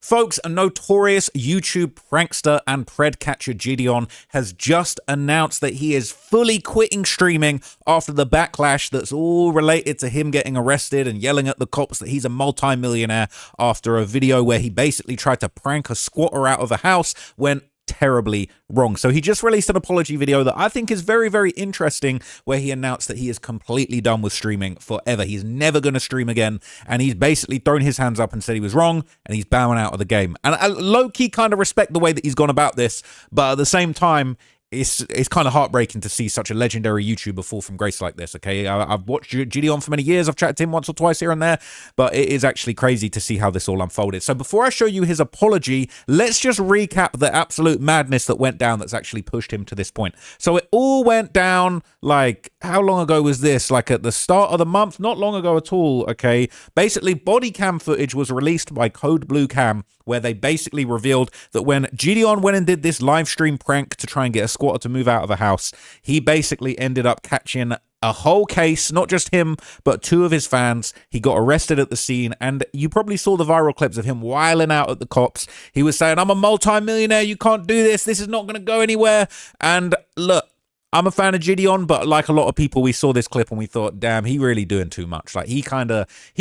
Folks, a notorious YouTube prankster and pred catcher JiDion has just announced that he is fully quitting streaming after the backlash that's all related to him getting arrested and yelling at the cops that he's a multi-millionaire after a video where he basically tried to prank a squatter out of a house when terribly wrong. So he just released an apology video that I think is very, very interesting, where he announced that he is completely done with streaming forever. He's never going to stream again, and he's basically thrown his hands up and said he was wrong, and he's bowing out of the game. And I low-key kind of respect the way that he's gone about this, but at the same time, it's kind of heartbreaking to see such a legendary YouTuber fall from grace like this, okay? I've watched JiDion for many years. I've chatted to him once or twice here and there, but it is actually crazy to see how this all unfolded. So before I show you his apology, let's just recap the absolute madness that went down that's actually pushed him to this point. So it all went down, like, how long ago was this? Like at the start of the month? Not long ago at all, okay? Basically, body cam footage was released by Code Blue Cam, where they basically revealed that when JiDion went and did this live stream prank to try and get a squatter to move out of a house, he basically ended up catching a whole case, not just him, but two of his fans. He got arrested at the scene, and you probably saw the viral clips of him whiling out at the cops. He was saying, "I'm a multi-millionaire, you can't do this is not going to go anywhere." And look, I'm a fan of JiDion, but like a lot of people, we saw this clip and we thought, damn, he really doing too much. Like he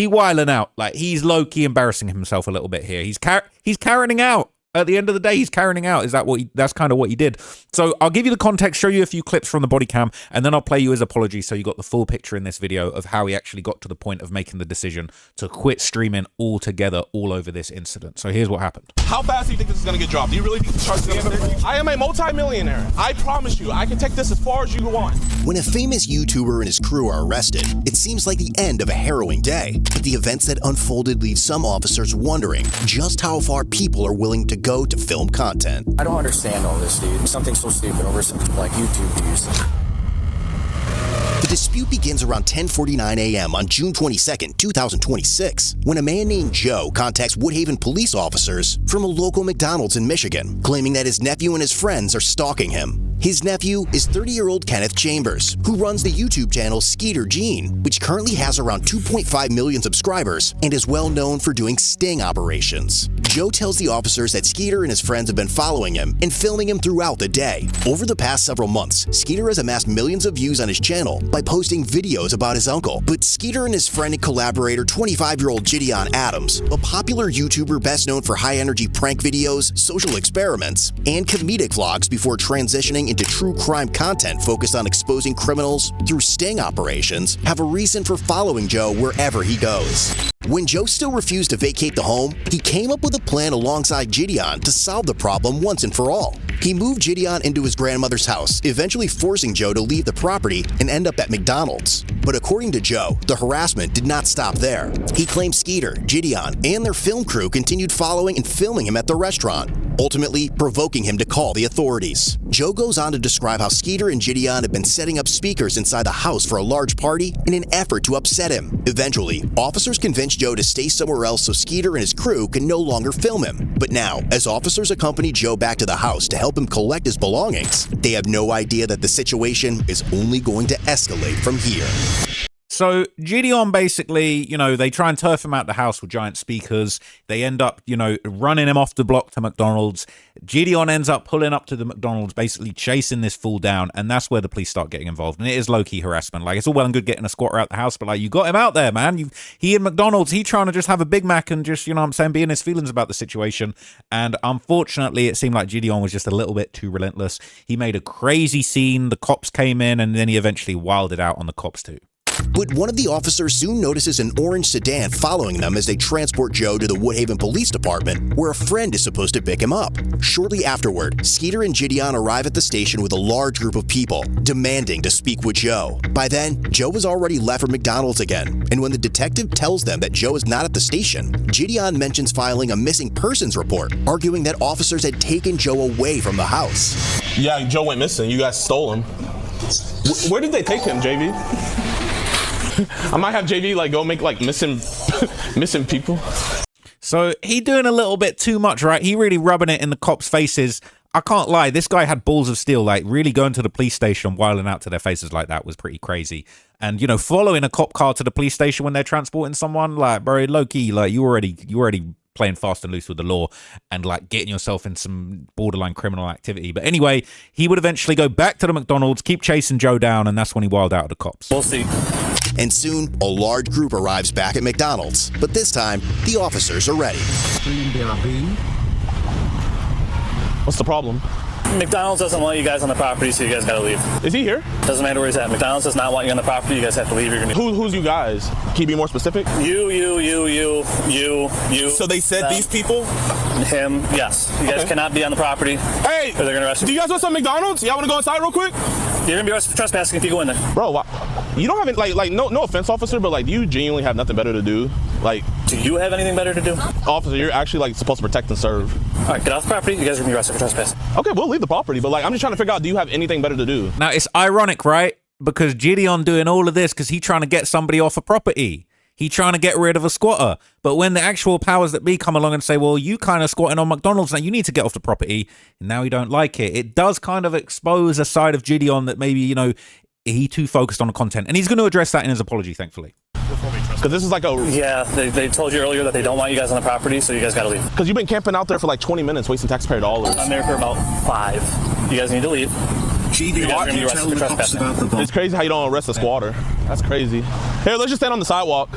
whiling out, like he's low-key embarrassing himself a little bit here. He's carrying out. At the end of the day, he's carrying out. That's kind of what he did. So I'll give you the context, show you a few clips from the body cam, and then I'll play you his apology so you got the full picture in this video of how he actually got to the point of making the decision to quit streaming altogether all over this incident. So here's what happened. How fast do you think this is going to get dropped? Do you really think the charge is going to stay? I am a multi-millionaire. I promise you, I can take this as far as you want. When a famous YouTuber and his crew are arrested, it seems like the end of a harrowing day. But the events that unfolded leave some officers wondering just how far people are willing to go to film content. I don't understand all this, dude. Something so stupid over something like YouTube views. The dispute begins around 10:49 a.m. on June 22nd, 2026, when a man named Joe contacts Woodhaven police officers from a local McDonald's in Michigan, claiming that his nephew and his friends are stalking him. His nephew is 30-year-old Kenneth Chambers, who runs the YouTube channel JiDion, which currently has around 2.5 million subscribers and is well known for doing sting operations. Joe tells the officers that Skeeter and his friends have been following him and filming him throughout the day. Over the past several months, Skeeter has amassed millions of views on his channel by posting videos about his uncle. But Skeeter and his friend and collaborator, 25-year-old JiDion Adams, a popular YouTuber best known for high-energy prank videos, social experiments, and comedic vlogs before transitioning into true crime content focused on exposing criminals through sting operations, have a reason for following Joe wherever he goes. When Joe still refused to vacate the home, he came up with a plan alongside JiDion to solve the problem once and for all. He moved JiDion into his grandmother's house, eventually forcing Joe to leave the property and end up at McDonald's. But according to Joe, the harassment did not stop there. He claimed Skeeter, JiDion, and their film crew continued following and filming him at the restaurant, ultimately provoking him to call the authorities. Joe goes on to describe how Skeeter and JiDion have been setting up speakers inside the house for a large party in an effort to upset him. Eventually, officers convinced Joe to stay somewhere else so Skeeter and his crew can no longer film him. But now, as officers accompany Joe back to the house to help him collect his belongings, they have no idea that the situation is only going to escalate from here. So JiDion basically, they try and turf him out the house with giant speakers. They end up, running him off the block to McDonald's. JiDion ends up pulling up to the McDonald's, basically chasing this fool down. And that's where the police start getting involved. And it is low-key harassment. Like, it's all well and good getting a squatter out the house, but like, you got him out there, man. He in McDonald's, he trying to just have a Big Mac and just, be in his feelings about the situation. And unfortunately, it seemed like JiDion was just a little bit too relentless. He made a crazy scene. The cops came in, and then he eventually wilded out on the cops too. But one of the officers soon notices an orange sedan following them as they transport Joe to the Woodhaven Police Department, where a friend is supposed to pick him up. Shortly afterward, Skeeter and JiDion arrive at the station with a large group of people, demanding to speak with Joe. By then, Joe has already left for McDonald's again, and when the detective tells them that Joe is not at the station, JiDion mentions filing a missing persons report, arguing that officers had taken Joe away from the house. Yeah, Joe went missing. You guys stole him. Where did they take him, JV? I might have JV go make missing people. So he doing a little bit too much, right? He really rubbing it in the cops' faces. I can't lie, this guy had balls of steel. Like, really going to the police station and whiling out to their faces like that was pretty crazy. And, following a cop car to the police station when they're transporting someone, like, bro, low key, like, you already playing fast and loose with the law and like getting yourself in some borderline criminal activity. But anyway, he would eventually go back to the McDonald's, keep chasing Joe down, and that's when he wild out at the cops. We'll see. And soon, a large group arrives back at McDonald's. But this time, the officers are ready. What's the problem? McDonald's doesn't want you guys on the property, so you guys gotta leave. Is he here? Doesn't matter where he's at. McDonald's does not want you on the property. You guys have to leave. You're gonna Who's you guys? Can you be more specific? You. So they said them, these people? Him, yes. You guys cannot be on the property. Hey! Or they're gonna arrest you. Do you guys want some McDonald's? Y'all wanna go inside real quick? You're gonna be arrested for trespassing if you go in there. Bro, you don't have it, like no offense, officer, but like, do you genuinely have nothing better to do? Like, do you have anything better to do? Officer, you're actually like supposed to protect and serve. All right, get off the property. You guys are gonna be arrested for trespassing. Okay, we'll leave the property, but like, I'm just trying to figure out, do you have anything better to do? Now, it's ironic, right? Because JiDion doing all of this because he trying to get somebody off a property. He trying to get rid of a squatter. But when the actual powers that be come along and say, well, you kind of squatting on McDonald's now, you need to get off the property, and now he don't like it. It does kind of expose a side of JiDion that maybe, you know, he too focused on the content. And he's going to address that in his apology, thankfully. Because this is like a... Yeah, they told you earlier that they don't want you guys on the property, so you guys gotta leave. Because you've been camping out there for like 20 minutes, wasting taxpayer dollars. I'm there for about 5. You guys need to leave. You guys are gonna be arrested for trespassing. It's crazy how you don't arrest a squatter. That's crazy. Here, let's just stand on the sidewalk.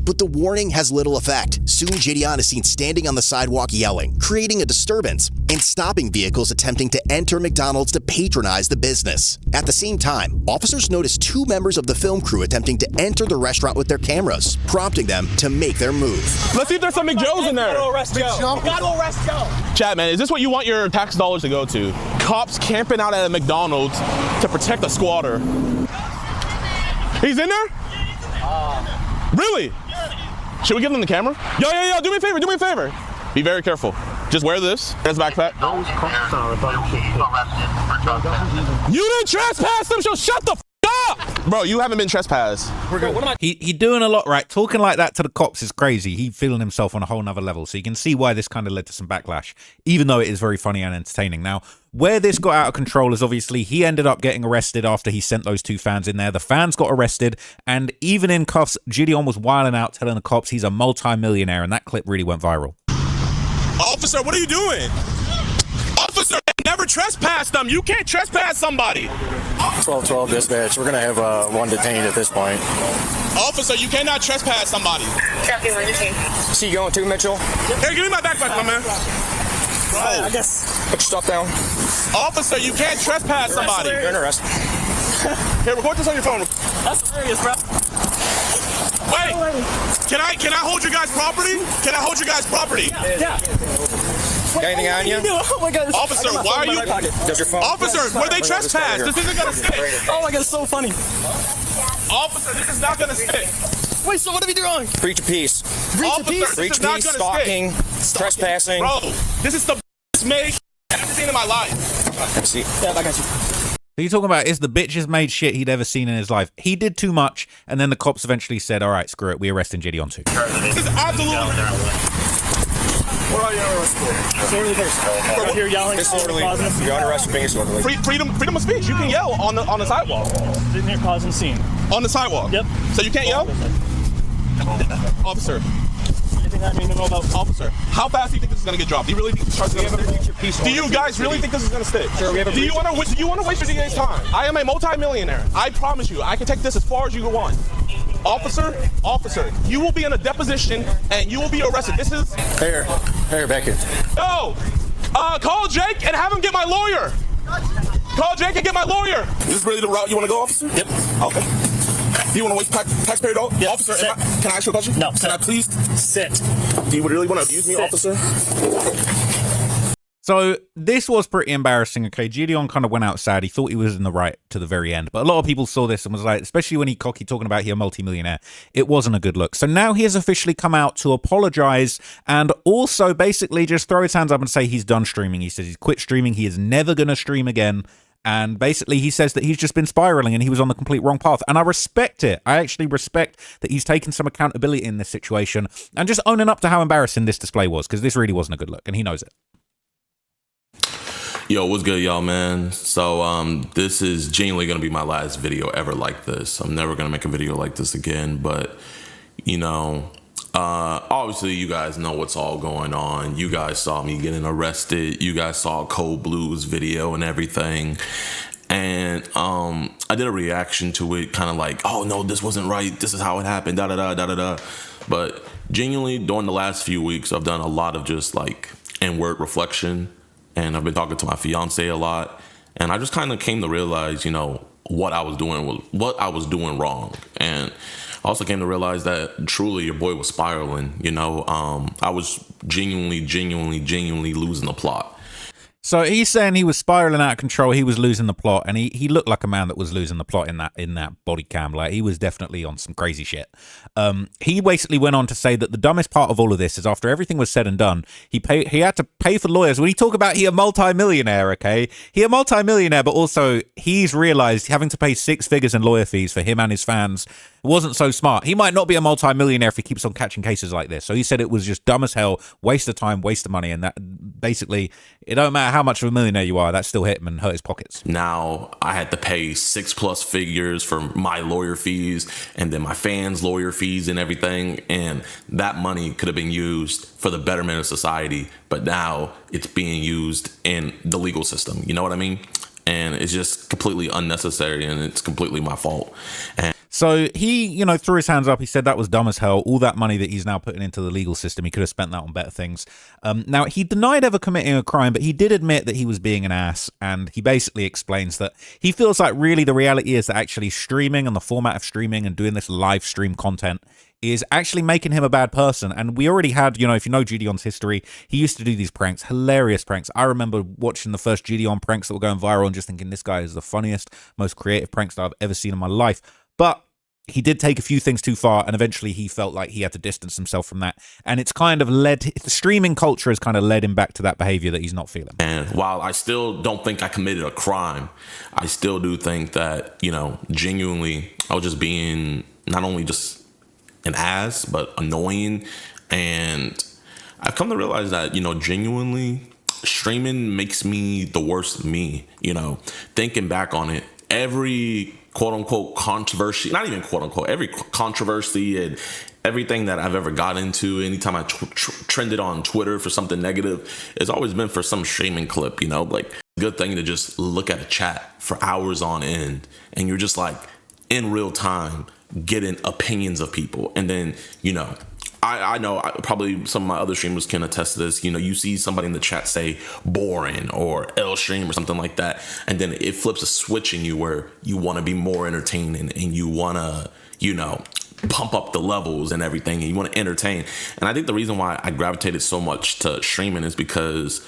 But the warning has little effect. Soon, JiDion is seen standing on the sidewalk yelling, creating a disturbance, and stopping vehicles attempting to enter McDonald's to patronize the business. At the same time, officers notice 2 members of the film crew attempting to enter the restaurant with their cameras, prompting them to make their move. Let's see if there's some McJoes in there. Gotta arrest Joe. Chat, man, is this what you want your tax dollars to go to? Cops camping out at a McDonald's to protect a squatter. He's in there? Really? Should we give them the camera? Yo, do me a favor, Be very careful. Just wear this. There's a backpack. You didn't trespass them, so shut the f up! Bro, you haven't been trespassed. He doing a lot, right? Talking like that to the cops is crazy. He feeling himself on a whole nother level. So you can see why this kind of led to some backlash, even though it is very funny and entertaining. Now, where this got out of control is obviously he ended up getting arrested after he sent those 2 fans in there. The fans got arrested, and even in cuffs, JiDion was wilding out, telling the cops he's a multi-millionaire, and that clip really went viral. Officer, what are you doing? Officer, never trespass them. You can't trespass somebody. 1212 dispatch. We're gonna have one detained at this point. Officer, you cannot trespass somebody. Traffic emergency. See you going too, Mitchell? Hey, give me my backpack, my man. I guess. Put your stuff down. Officer, you can't trespass somebody. You're under arrest. Here, record this on your phone. That's hilarious, bro. Wait, can I hold your guys' property? Can I hold your guys' property? Yeah. Got anything on you? Oh my God. Officer, why are you? Does your phone? Officer, where they trespass? This isn't gonna stick. Oh my God, it's so funny. Officer, this is not gonna stick. Wait, so what are we doing? Breach of peace. Officer, Breach this is of not peace, gonna stalking, stick. trespassing. Bro, this is the best make I've ever seen in my life. Let's see. Yeah, I got you. So you're talking about it's the bitches made shit he'd ever seen in his life. He did too much, and then the cops eventually said, all right, screw it, we're arresting JiDion too. This is absolutely... What are you arrested for? You're yelling. Disorderly. You're under arrest for being disorderly. Freedom of speech. You can yell on the sidewalk. Didn't hear causing scene. On the sidewalk? Yep. So you can't yell? Officer. Anything I need to know about? Officer, how fast do you think this is gonna get dropped? Do you really think this charge is gonna stick? Do you guys really think this is gonna stick? Sure, we have a do you want to waste your DA's time? I am a multi-millionaire. I promise you, I can take this as far as you want. Officer, you will be in a deposition and you will be arrested. This is... Here, back here. No! Call Jake and have him get my lawyer. Call Jake and get my lawyer. Is this really the route you want to go, officer? Yep. Okay. Do you want to waste taxpayer dollars? Yep. Officer, can I ask you a question? No. Can I please? Sit. Do you really want to abuse me, Sit. officer? So this was pretty embarrassing. Okay, JiDion kind of went out sad. He thought he was in the right to the very end, but a lot of people saw this and was like, especially when he cocky talking about he a multi-millionaire, it wasn't a good look. So now he has officially come out to apologize and also basically just throw his hands up and say he's done streaming. He says he's quit streaming. He is never going to stream again. And basically he says that he's just been spiraling and he was on the complete wrong path. And I respect it. I actually respect that he's taken some accountability in this situation and just owning up to how embarrassing this display was, because this really wasn't a good look and he knows it. Yo, what's good, y'all, man? So this is genuinely gonna be my last video ever like this. I'm never gonna make a video like this again, but you know, Obviously, you guys know what's all going on. You guys saw me getting arrested. You guys saw Cold Blues video and everything. And I did a reaction to it, kind of like, oh no, this wasn't right. This is how it happened. Da da da da da da. But genuinely, during the last few weeks, I've done a lot of just like inward reflection, and I've been talking to my fiance a lot, and I just kind of came to realize, you know, what I was doing wrong, and I also came to realize that truly your boy was spiraling. You know, I was genuinely losing the plot. So he's saying he was spiraling out of control. He was losing the plot, and he looked like a man that was losing the plot in that body cam. Like, he was definitely on some crazy shit. He basically went on to say that the dumbest part of all of this is after everything was said and done, he had to pay for lawyers. When he talk about he a multi-millionaire, okay, he a multi-millionaire, but also he's realized having to pay 6 figures in lawyer fees for him and his fans wasn't so smart. He might not be a multi-millionaire if he keeps on catching cases like this. So he said it was just dumb as hell, waste of time, waste of money, and that basically it don't matter how much of a millionaire you are, that still hit him and hurt his pockets. Now I had to pay 6+ figures for my lawyer fees and then my fans' lawyer fees and everything, and that money could have been used for the betterment of society, but now it's being used in the legal system. You know what I mean? And it's just completely unnecessary, and it's completely my fault. And so he, you know, threw his hands up. He said that was dumb as hell. All that money that he's now putting into the legal system, he could have spent that on better things. Now, he denied ever committing a crime, but he did admit that he was being an ass. And he basically explains that he feels like really the reality is that actually streaming and the format of streaming and doing this live stream content is actually making him a bad person. And we already had, you know, if you know JiDion's history, he used to do these pranks, hilarious pranks. I remember watching the first JiDion pranks that were going viral and just thinking this guy is the funniest, most creative prankster I've ever seen in my life. But he did take a few things too far, and eventually he felt like he had to distance himself from that. And it's kind of led, the streaming culture has kind of led him back to that behavior that he's not feeling. And while I still don't think I committed a crime, I still do think that, you know, genuinely, I was just being not only just an ass, but annoying. And I've come to realize that, you know, genuinely, streaming makes me the worst me. You know, thinking back on it, every quote unquote controversy, not even quote unquote, every controversy and everything that I've ever got into, anytime I trended on Twitter for something negative, it's always been for some streaming clip, you know, like good thing to just look at a chat for hours on end and you're just like in real time getting opinions of people. And then, you know, I know probably some of my other streamers can attest to this. You know, you see somebody in the chat say boring or L stream or something like that, and then it flips a switch in you where you want to be more entertaining and you want to, you know, pump up the levels and everything, and you want to entertain. And I think the reason why I gravitated so much to streaming is because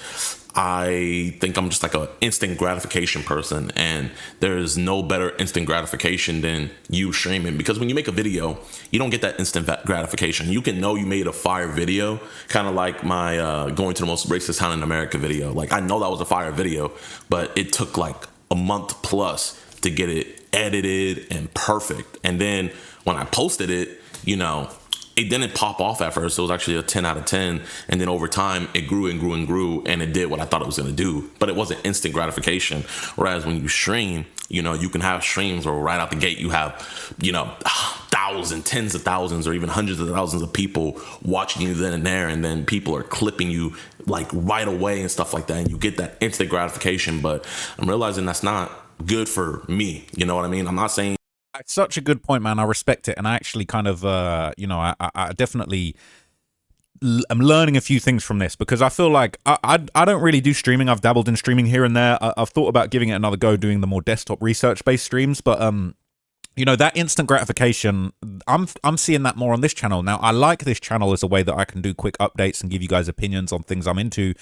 I think I'm just like an instant gratification person, and there's no better instant gratification than you streaming, because when you make a video, you don't get that instant gratification. You can know you made a fire video, kind of like my going to the most racist town in America video. Like, I know that was a fire video, but it took like a month plus to get it edited and perfect. And then when I posted it, you know, it didn't pop off at first. It was actually a 10 out of 10. And then over time, it grew and grew and grew, and it did what I thought it was going to do. But it wasn't instant gratification. Whereas when you stream, you know, you can have streams where right out the gate, you have, you know, thousands, tens of thousands, or even hundreds of thousands of people watching you then and there. And then people are clipping you like right away and stuff like that. And you get that instant gratification. But I'm realizing that's not good for me. You know what I mean? I'm not saying. It's such a good point, man. I respect it. And I actually kind of, you know, I definitely am learning a few things from this, because I feel like I don't really do streaming. I've dabbled in streaming here and there. I've thought about giving it another go, doing the more desktop research-based streams. But, you know, that instant gratification, I'm seeing that more on this channel. Now, I like this channel as a way that I can do quick updates and give you guys opinions on things I'm into.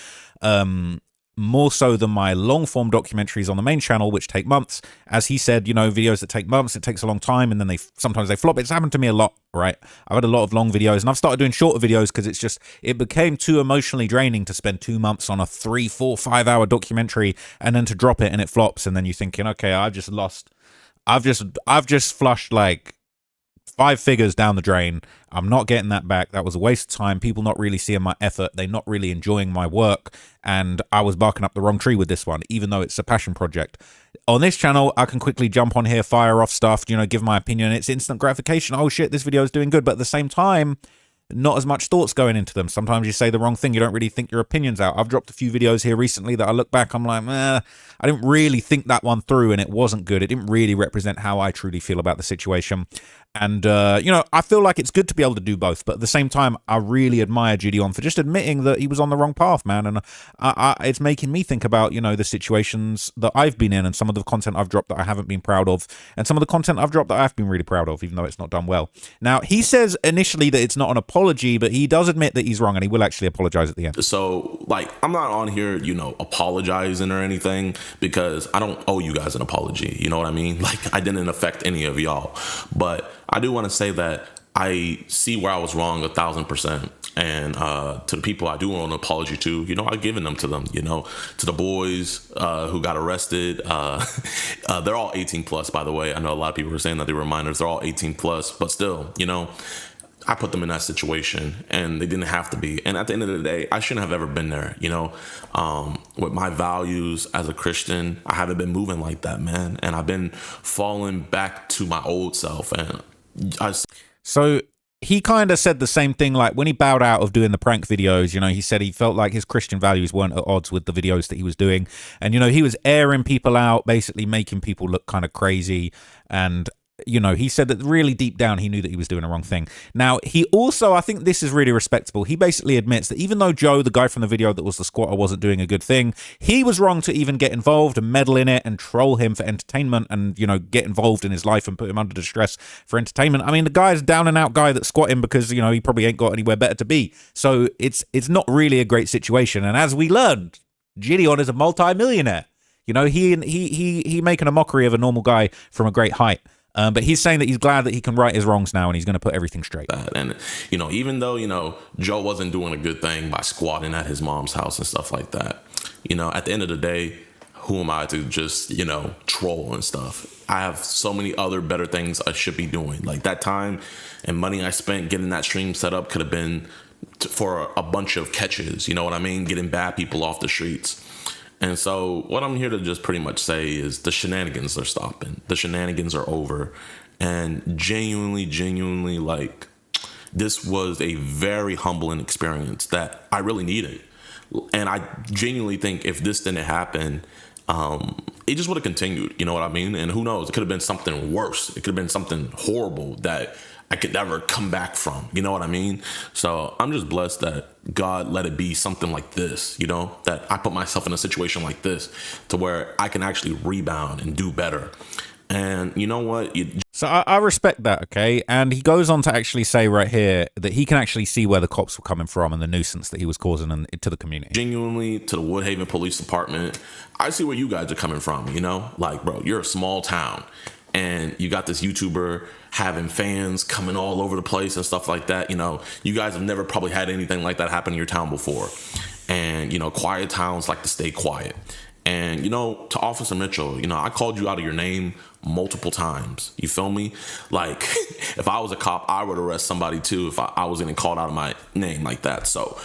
More so than my long form documentaries on the main channel, which take months. As he said, you know, videos that take months, it takes a long time, and then sometimes they flop. It's happened to me a lot, right? I've had a lot of long videos, and I've started doing shorter videos because it became too emotionally draining to spend 2 months on a 3, 4, 5 hour documentary and then to drop it and it flops, and then you're thinking, okay, I've just flushed like 5 figures down the drain. I'm not getting that back. That was a waste of time. People not really seeing my effort. They're not really enjoying my work. And I was barking up the wrong tree with this one, even though it's a passion project. On this channel, I can quickly jump on here, fire off stuff, you know, give my opinion. It's instant gratification. Oh shit, this video is doing good. But at the same time, not as much thoughts going into them. Sometimes you say the wrong thing. You don't really think your opinions out. I've dropped a few videos here recently that I look back, I'm like, I didn't really think that one through, and it wasn't good. It didn't really represent how I truly feel about the situation. And, you know, I feel like it's good to be able to do both. But at the same time, I really admire JiDion for just admitting that he was on the wrong path, man. And it's making me think about, you know, the situations that I've been in and some of the content I've dropped that I haven't been proud of, and some of the content I've dropped that I've been really proud of, even though it's not done well. Now, he says initially that it's not an apology, but he does admit that he's wrong, and he will actually apologize at the end. So, like, I'm not on here, you know, apologizing or anything, because I don't owe you guys an apology. You know what I mean? Like, I didn't affect any of y'all. But I do want to say that I see where I was wrong 1,000%. And to the people I do want an apology to, you know, I've given them to them, you know, to the boys who got arrested. They're all 18 plus, by the way. I know a lot of people are saying that they were minors. They're all 18 plus, but still, you know, I put them in that situation and they didn't have to be. And at the end of the day, I shouldn't have ever been there, you know. With my values as a Christian, I haven't been moving like that, man. And I've been falling back to my old self. And So he kind of said the same thing, like when he bowed out of doing the prank videos, you know, he said he felt like his Christian values weren't at odds with the videos that he was doing. And, you know, he was airing people out, basically making people look kind of crazy. And, you know, he said that really deep down he knew that he was doing the wrong thing. Now, he also, I think this is really respectable, he basically admits that even though Joe, the guy from the video that was the squatter, wasn't doing a good thing, he was wrong to even get involved and meddle in it and troll him for entertainment and, you know, get involved in his life and put him under distress for entertainment. I mean, the guy's a down and out guy that's squatting because, you know, he probably ain't got anywhere better to be. So it's not really a great situation. And as we learned, JiDion is a multi-millionaire. You know, he making a mockery of a normal guy from a great height. But he's saying that he's glad that he can right his wrongs now and he's going to put everything straight. And, you know, even though, you know, Joe wasn't doing a good thing by squatting at his mom's house and stuff like that, you know, at the end of the day, who am I to just, you know, troll and stuff? I have so many other better things I should be doing. Like that time and money I spent getting that stream set up could have been for a bunch of catches, you know what I mean? Getting bad people off the streets. And so what I'm here to just pretty much say is the shenanigans are stopping. The shenanigans are over. And genuinely, like, this was a very humbling experience that I really needed. And I genuinely think if this didn't happen, it just would have continued. You know what I mean? And who knows? It could have been something worse. It could have been something horrible that I could never come back from. You know what I mean? So I'm just blessed that God let it be something like this, you know, that I put myself in a situation like this to where I can actually rebound and do better. And you know what? So I respect that, okay? And he goes on to actually say right here that he can actually see where the cops were coming from and the nuisance that he was causing to the community. Genuinely, to the Woodhaven Police Department, I see where you guys are coming from, you know? Like, bro, you're a small town. And you got this YouTuber having fans coming all over the place and stuff like that. You know, you guys have never probably had anything like that happen in your town before. And, you know, quiet towns like to stay quiet. And, you know, to Officer Mitchell, you know, I called you out of your name multiple times. You feel me? Like, if I was a cop, I would arrest somebody too if I was getting called out of my name like that. So,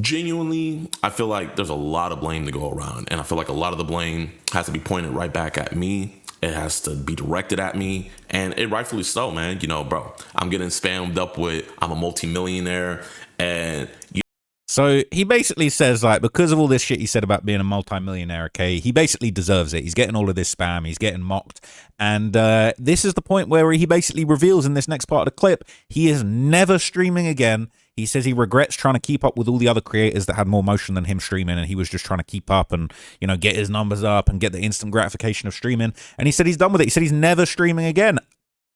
genuinely, I feel like there's a lot of blame to go around. And I feel like a lot of the blame has to be pointed right back at me. It has to be directed at me, and it rightfully so, man. You know, bro, I'm getting spammed up with I'm a multimillionaire, and so he basically says, like, because of all this shit he said about being a multimillionaire, okay, he basically deserves it. He's getting all of this spam. He's getting mocked. And this is the point where he basically reveals in this next part of the clip, he is never streaming again. He says he regrets trying to keep up with all the other creators that had more motion than him streaming, and he was just trying to keep up and, you know, get his numbers up and get the instant gratification of streaming. And he said he's done with it. He said he's never streaming again.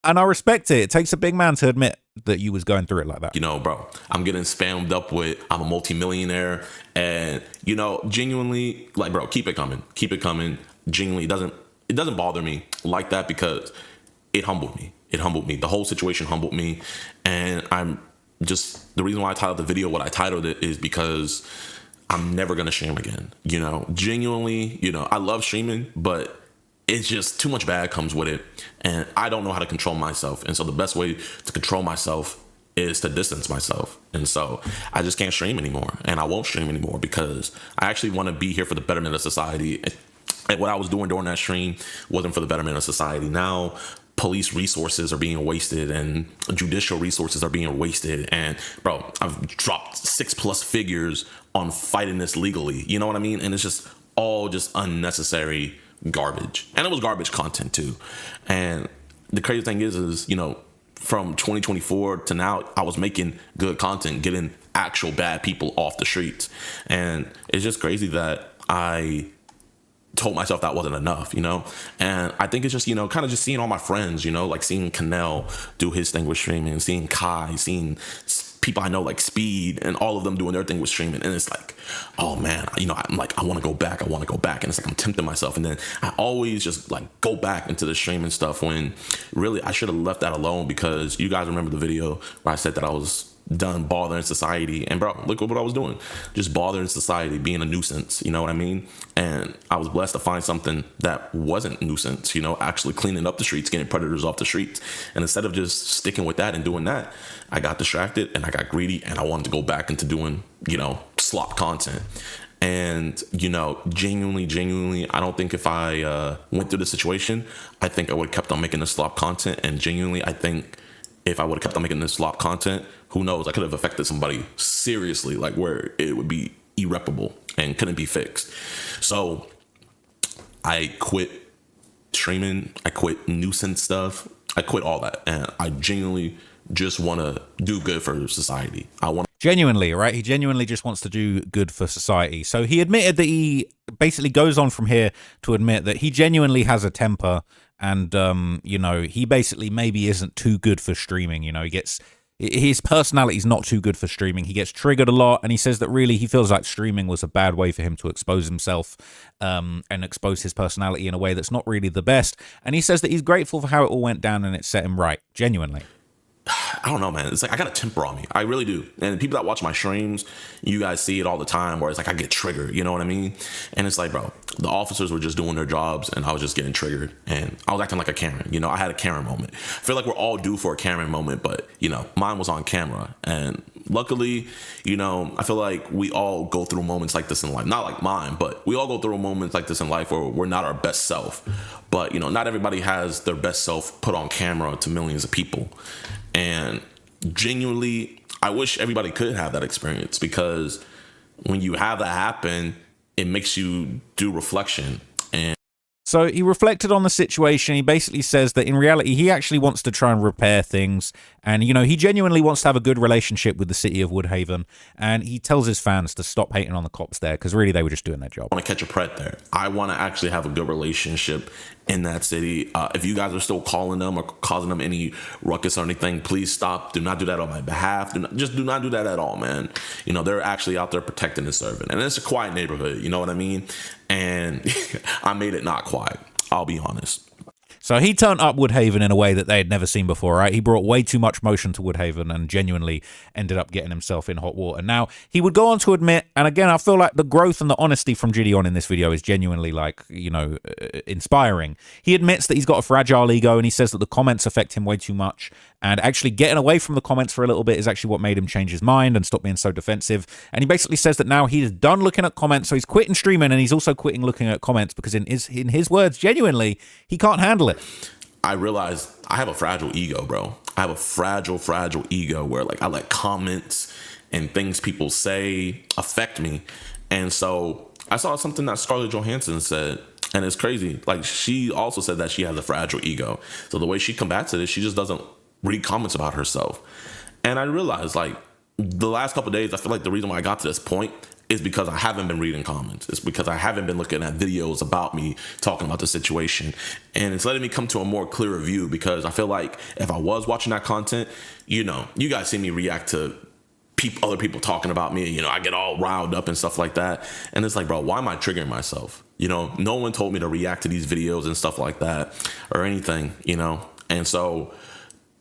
And I respect it. It takes a big man to admit that you was going through it like that. You know, bro, I'm getting spammed up with I'm a multimillionaire, and, you know, genuinely, like, bro, keep it coming. Keep it coming. Genuinely, it doesn't bother me like that because it humbled me. It humbled me. The whole situation humbled me, and the reason why I titled the video what I titled it is because I'm never going to stream again. You know, genuinely, you know, I love streaming, but it's just too much bad comes with it. And I don't know how to control myself. And so the best way to control myself is to distance myself. And so I just can't stream anymore, and I won't stream anymore because I actually want to be here for the betterment of society. And what I was doing during that stream wasn't for the betterment of society. Now police resources are being wasted and judicial resources are being wasted. And bro, I've dropped 6+ figures on fighting this legally. You know what I mean? And it's just all just unnecessary garbage. And it was garbage content too. And the crazy thing is, you know, from 2024 to now, I was making good content, getting actual bad people off the streets. And it's just crazy that I told myself that wasn't enough, you know? And I think it's just, you know, kind of just seeing all my friends, you know, like seeing Canel do his thing with streaming, seeing Kai, seeing people I know like Speed and all of them doing their thing with streaming. And it's like, oh man, you know, I'm like, I want to go back. And it's like, I'm tempting myself. And then I always just like go back into the streaming stuff when really I should have left that alone, because you guys remember the video where I said that I was done bothering society. And bro, look what I was doing, just bothering society, being a nuisance, you know what I mean? And I was blessed to find something that wasn't nuisance, you know, actually cleaning up the streets, getting predators off the streets. And instead of just sticking with that and doing that, I got distracted and I got greedy and I wanted to go back into doing, you know, slop content. And, you know, genuinely, I don't think if I went through the situation, I think I would have kept on making the slop content. And genuinely, I think if I would have kept on making this slop content, who knows, I could have affected somebody seriously, like where it would be irreparable and couldn't be fixed. So I quit streaming, I quit nuisance stuff, I quit all that. And I genuinely just want to do good for society. Genuinely, right? He genuinely just wants to do good for society. So he admitted that he basically goes on from here to admit that he genuinely has a temper and, you know, he basically maybe isn't too good for streaming. You know, his personality is not too good for streaming. He gets triggered a lot, and he says that really he feels like streaming was a bad way for him to expose himself and expose his personality in a way that's not really the best. And he says that he's grateful for how it all went down and it set him right, genuinely. I don't know, man. It's like I got a temper on me. I really do. And people that watch my streams, you guys see it all the time where it's like I get triggered, you know what I mean? And it's like, bro, the officers were just doing their jobs and I was just getting triggered and I was acting like a Karen. You know, I had a Karen moment. I feel like we're all due for a Karen moment, but, you know, mine was on camera. And luckily, you know, I feel like we all go through moments like this in life. Not like mine, but we all go through moments like this in life where we're not our best self. But, you know, not everybody has their best self put on camera to millions of people. And genuinely, I wish everybody could have that experience, because when you have that happen, it makes you do reflection. And so he reflected on the situation. He basically says that in reality, he actually wants to try and repair things. And, you know, he genuinely wants to have a good relationship with the city of Woodhaven. And he tells his fans to stop hating on the cops there, because really they were just doing their job. I want to catch a pret there. I want to actually have a good relationship in that city. If you guys are still calling them or causing them any ruckus or anything, please stop. Do not do that on my behalf. Do not do that at all, man. You know, they're actually out there protecting and serving. And it's a quiet neighborhood, you know what I mean? And I made it not quiet, I'll be honest. So he turned up Woodhaven in a way that they had never seen before, right? He brought way too much motion to Woodhaven and genuinely ended up getting himself in hot water. Now, he would go on to admit, and again, I feel like the growth and the honesty from JiDion in this video is genuinely, like, you know, inspiring. He admits that he's got a fragile ego, and he says that the comments affect him way too much, and actually getting away from the comments for a little bit is actually what made him change his mind and stop being so defensive. And he basically says that now he's done looking at comments, so he's quitting streaming, and he's also quitting looking at comments because in his words, genuinely, he can't handle it. I realized I have a fragile ego, bro. I have a fragile ego where, like, I let comments and things people say affect me. And so I saw something that Scarlett Johansson said, and it's crazy. Like, she also said that she has a fragile ego. So the way she combats it is she just doesn't read comments about herself. And I realized, like, the last couple of days, I feel like the reason why I got to this point is because I haven't been reading comments. It's because I haven't been looking at videos about me talking about the situation. And it's letting me come to a more clearer view, because I feel like if I was watching that content, you know, you guys see me react to other people talking about me. You know, I get all riled up and stuff like that. And it's like, bro, why am I triggering myself? You know, no one told me to react to these videos and stuff like that or anything, you know? And so,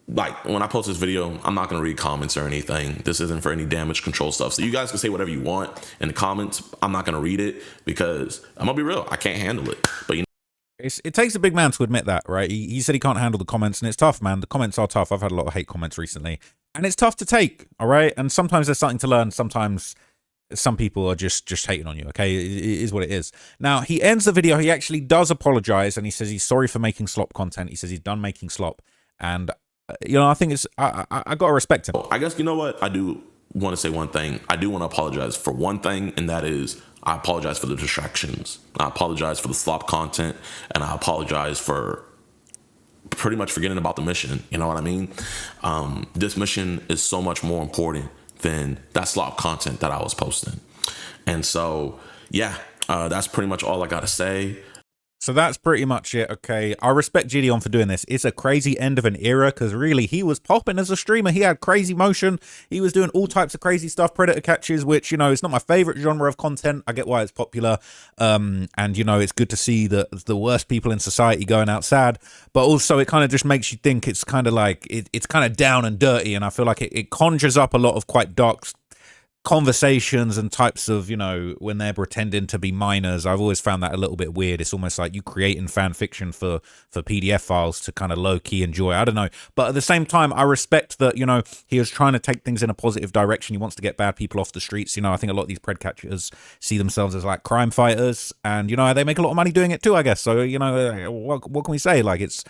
like, when I post this video, I'm not going to read comments or anything. This isn't for any damage control stuff. So you guys can say whatever you want in the comments. I'm not going to read it because I'm going to be real. I can't handle it. But, you know, it takes a big man to admit that, right? He said he can't handle the comments, and it's tough, man. The comments are tough. I've had a lot of hate comments recently, and it's tough to take, all right? And sometimes there's something to learn. Sometimes some people are just hating on you. Okay, it is what it is. Now he ends the video. He actually does apologize, and he says he's sorry for making slop content. He says he's done making slop, and you know, I think it's I gotta respect him. I guess, you know what, I do want to say one thing. I do want to apologize for one thing, and that is I apologize for the distractions. I apologize for the slop content, and I apologize for pretty much forgetting about the mission. You know what I mean? This mission is so much more important than that slop content that I was posting. And so, yeah, that's pretty much all I got to say. So that's pretty much it, okay? I respect JiDion for doing this. It's a crazy end of an era, because really, he was popping as a streamer. He had crazy motion. He was doing all types of crazy stuff, predator catches, which, you know, it's not my favorite genre of content. I get why it's popular. And, you know, it's good to see the worst people in society going out sad. But also, it kind of just makes you think it's kind of like, it's kind of down and dirty. And I feel like it conjures up a lot of quite dark conversations and types of, you know, when they're pretending to be minors. I've always found that a little bit weird. It's almost like you creating fan fiction for PDF files to kind of low-key enjoy. I don't know, but at the same time, I respect that, you know, he is trying to take things in a positive direction. He wants to get bad people off the streets. You know, I think a lot of these pred catchers see themselves as like crime fighters, and, you know, they make a lot of money doing it too, I guess. So, you know, what can we say? Like, it's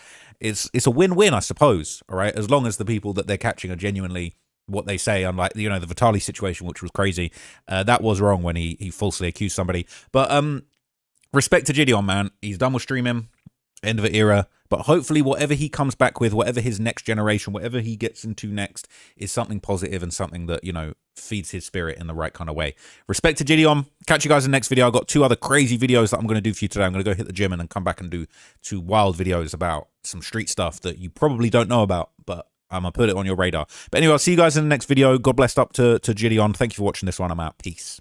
a win-win, I suppose. All right, as long as the people that they're catching are genuinely what they say, unlike, you know, the Vitali situation, which was crazy. That was wrong when he falsely accused somebody. But respect to JiDion, man. He's done with streaming, end of an era. But hopefully whatever he comes back with, whatever his next generation, whatever he gets into next, is something positive and something that, you know, feeds his spirit in the right kind of way. Respect to JiDion. Catch you guys in the next video. I've got 2 other crazy videos that I'm going to do for you today. I'm going to go hit the gym and then come back and do 2 wild videos about some street stuff that you probably don't know about, but I'm going to put it on your radar. But anyway, I'll see you guys in the next video. God bless up to JiDion. Thank you for watching this one. I'm out. Peace.